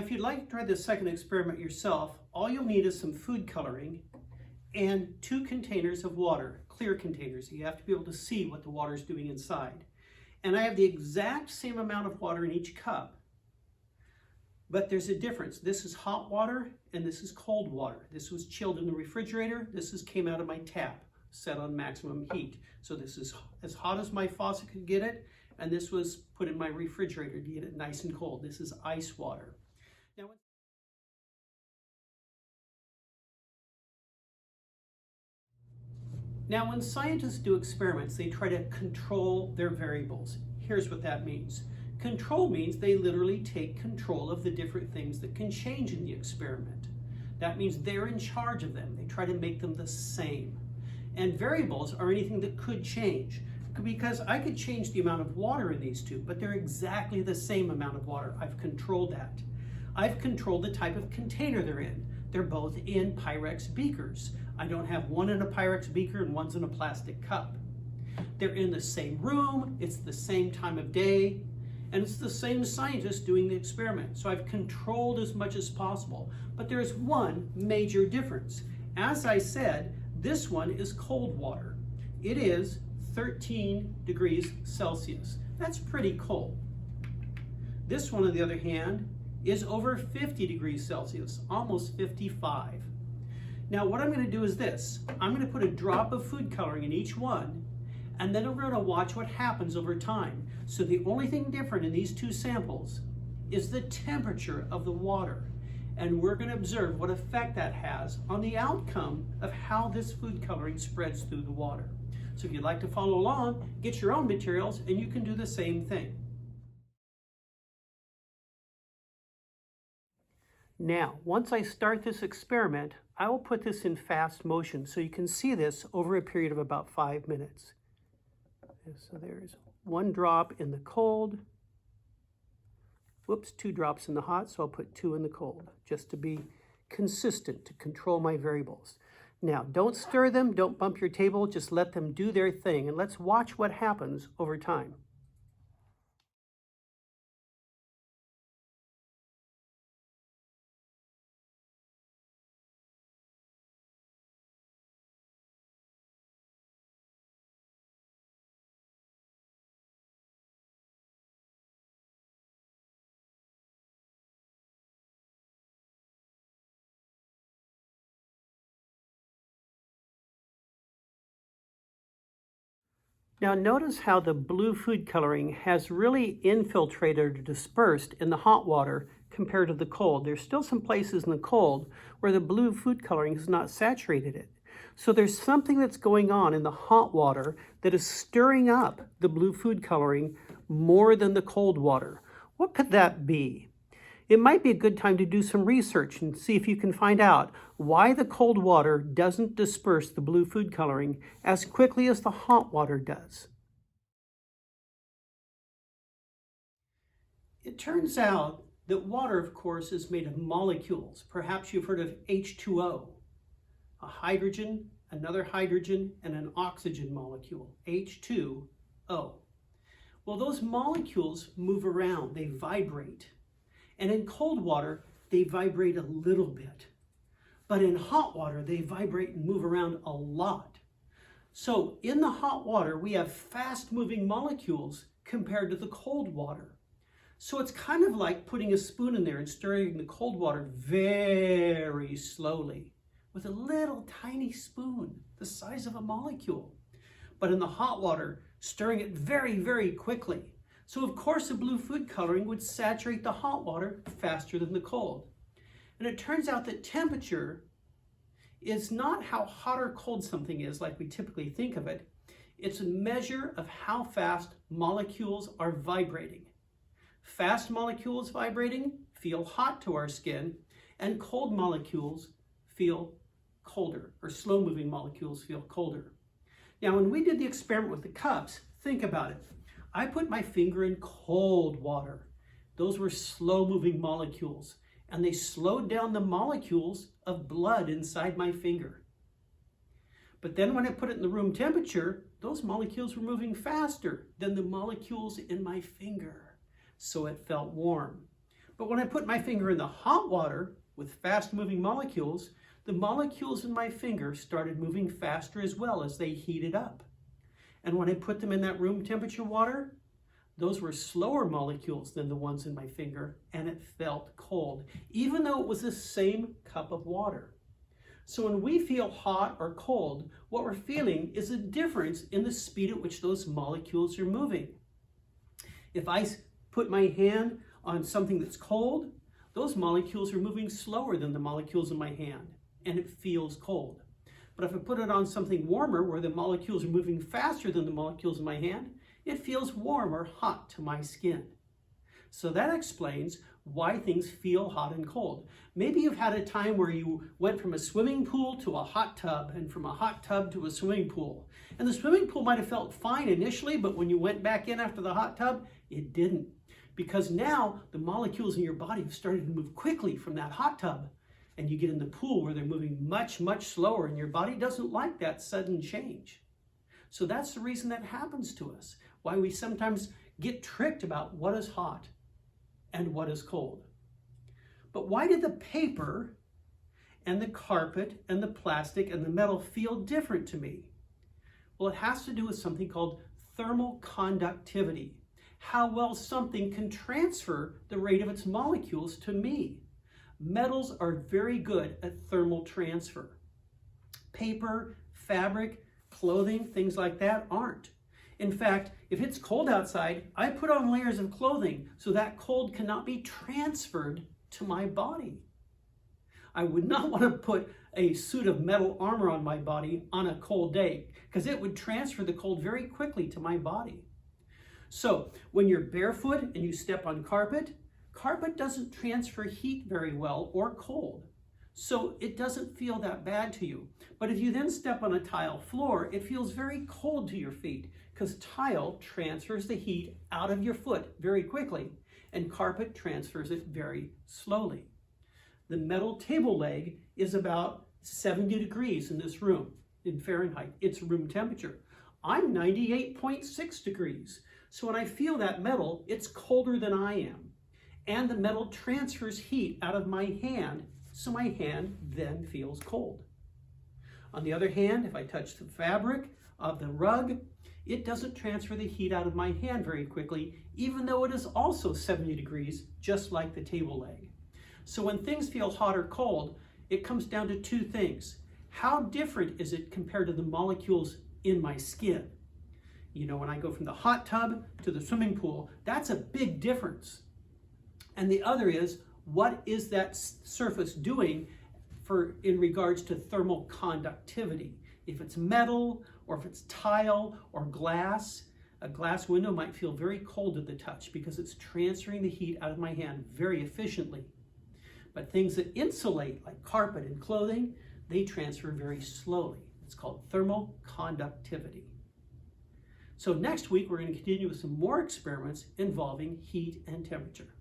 if you'd like to try this second experiment yourself, all you'll need is some food coloring and 2 containers of water, clear containers. You have to be able to see what the water is doing inside. And I have the exact same amount of water in each cup, but there's a difference. This is hot water and this is cold water. This was chilled in the refrigerator. This came out of my tap, set on maximum heat. So this is as hot as my faucet could get it, and this was put in my refrigerator to get it nice and cold. This is ice water. Now, when scientists do experiments, they try to control their variables. Here's what that means. Control means they literally take control of the different things that can change in the experiment. That means they're in charge of them. They try to make them the same. And variables are anything that could change, because I could change the amount of water in these 2, but they're exactly the same amount of water. I've controlled that. I've controlled the type of container they're in. They're both in Pyrex beakers. I don't have one in a Pyrex beaker and one's in a plastic cup. They're in the same room, it's the same time of day, and it's the same scientist doing the experiment. So I've controlled as much as possible. But there's one major difference. As I said, this one is cold water. It is 13 degrees Celsius. That's pretty cold. This one, on the other hand, is over 50 degrees Celsius, almost 55. Now what I'm going to do is this. I'm going to put a drop of food coloring in each one, and then we're going to watch what happens over time. So the only thing different in these 2 samples is the temperature of the water. And we're going to observe what effect that has on the outcome of how this food coloring spreads through the water. So if you'd like to follow along, get your own materials and you can do the same thing. Now, once I start this experiment, I will put this in fast motion so you can see this over a period of about 5 minutes. So there's 1 drop in the cold. Whoops, 2 drops in the hot, so I'll put 2 in the cold, just to be consistent, to control my variables. Now, don't stir them, don't bump your table, just let them do their thing, and let's watch what happens over time. Now notice how the blue food coloring has really infiltrated or dispersed in the hot water compared to the cold. There's still some places in the cold where the blue food coloring has not saturated it. So there's something that's going on in the hot water that is stirring up the blue food coloring more than the cold water. What could that be? It might be a good time to do some research and see if you can find out why the cold water doesn't disperse the blue food coloring as quickly as the hot water does. It turns out that water, of course, is made of molecules. Perhaps you've heard of H2O, a hydrogen, another hydrogen, and an oxygen molecule, H2O. Well, those molecules move around, they vibrate. And in cold water, they vibrate a little bit. But in hot water, they vibrate and move around a lot. So in the hot water, we have fast-moving molecules compared to the cold water. So it's kind of like putting a spoon in there and stirring the cold water very slowly with a little tiny spoon, the size of a molecule. But in the hot water, stirring it very, very quickly. So of course the blue food coloring would saturate the hot water faster than the cold. And it turns out that temperature is not how hot or cold something is like we typically think of it. It's a measure of how fast molecules are vibrating. Fast molecules vibrating feel hot to our skin, and cold molecules feel colder, or slow-moving molecules feel colder. Now, when we did the experiment with the cups, think about it. I put my finger in cold water. Those were slow-moving molecules, and they slowed down the molecules of blood inside my finger. But then when I put it in the room temperature, those molecules were moving faster than the molecules in my finger, so it felt warm. But when I put my finger in the hot water with fast-moving molecules, the molecules in my finger started moving faster as well as they heated up. And when I put them in that room temperature water, those were slower molecules than the ones in my finger, and it felt cold, even though it was the same cup of water. So when we feel hot or cold, what we're feeling is a difference in the speed at which those molecules are moving. If I put my hand on something that's cold, those molecules are moving slower than the molecules in my hand, and it feels cold. But if I put it on something warmer, where the molecules are moving faster than the molecules in my hand, it feels warm or hot to my skin. So that explains why things feel hot and cold. Maybe you've had a time where you went from a swimming pool to a hot tub, and from a hot tub to a swimming pool. And the swimming pool might have felt fine initially, but when you went back in after the hot tub, it didn't. Because now the molecules in your body have started to move quickly from that hot tub. And you get in the pool where they're moving much, much slower, and your body doesn't like that sudden change. So that's the reason that happens to us, why we sometimes get tricked about what is hot and what is cold. But why did the paper and the carpet and the plastic and the metal feel different to me? Well, it has to do with something called thermal conductivity, how well something can transfer the rate of its molecules to me. Metals are very good at thermal transfer. Paper, fabric, clothing, things like that aren't. In fact, if it's cold outside, I put on layers of clothing so that cold cannot be transferred to my body. I would not want to put a suit of metal armor on my body on a cold day, because it would transfer the cold very quickly to my body. So when you're barefoot and you step on carpet, carpet doesn't transfer heat very well or cold, so it doesn't feel that bad to you. But if you then step on a tile floor, it feels very cold to your feet, because tile transfers the heat out of your foot very quickly, and carpet transfers it very slowly. The metal table leg is about 70 degrees in this room, in Fahrenheit. It's room temperature. I'm 98.6 degrees. So when I feel that metal, it's colder than I am. And the metal transfers heat out of my hand, so my hand then feels cold. On the other hand, if I touch the fabric of the rug, it doesn't transfer the heat out of my hand very quickly, even though it is also 70 degrees, just like the table leg. So when things feel hot or cold, it comes down to two things. How different is it compared to the molecules in my skin? You know, when I go from the hot tub to the swimming pool, that's a big difference. And the other is, what is that surface doing in regards to thermal conductivity? If it's metal, or if it's tile or glass, a glass window might feel very cold at the touch because it's transferring the heat out of my hand very efficiently. But things that insulate, like carpet and clothing, they transfer very slowly. It's called thermal conductivity. So next week, we're going to continue with some more experiments involving heat and temperature.